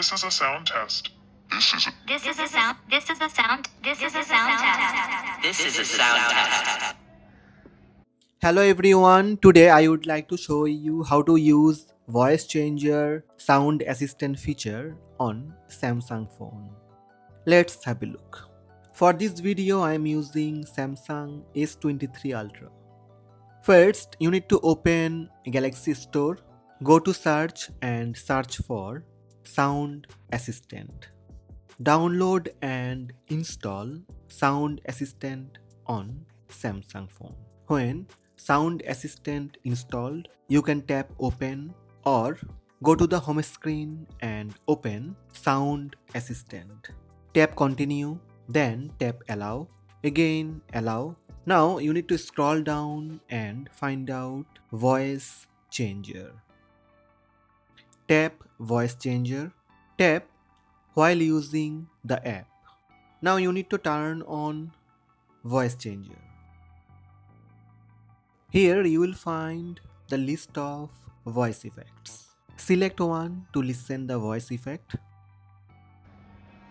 This is a sound test. This is a sound test. Hello everyone, today I would like to show you how to use voice changer sound assistant feature on Samsung phone. Let's have a look. For this video I am using Samsung S23 Ultra. First you need to open Galaxy Store, go to search and search for sound assistant. Download and install sound assistant on Samsung phone. When sound assistant installed, you can tap open or go to the home screen and open sound assistant. Tap continue, then tap allow, again allow. Now you need to scroll down and find out voice changer. Tap voice changer, tap while using the app. Now you need to turn on voice changer. Here you will find the list of voice effects. Select one to listen the voice effect.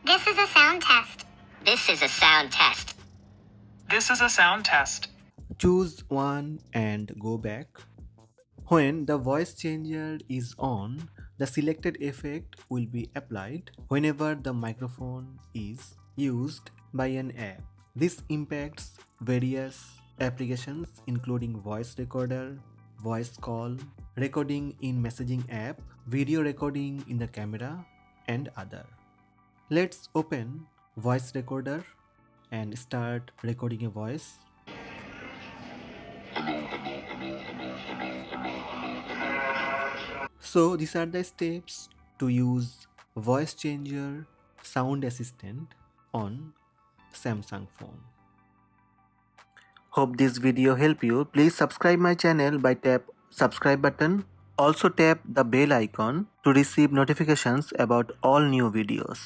This is a sound test. This is a sound test. This is a sound test. Choose one and go back. When the voice changer is on, the selected effect will be applied whenever the microphone is used by an app. This impacts various applications including voice recorder, voice call, recording in messaging app, video recording in the camera, and other. Let's open voice recorder and start recording a voice. So these are the steps to use voice changer sound assistant on Samsung phone. Hope this video help you. Please subscribe my channel by tap subscribe button. Also tap the bell icon to receive notifications about all new videos.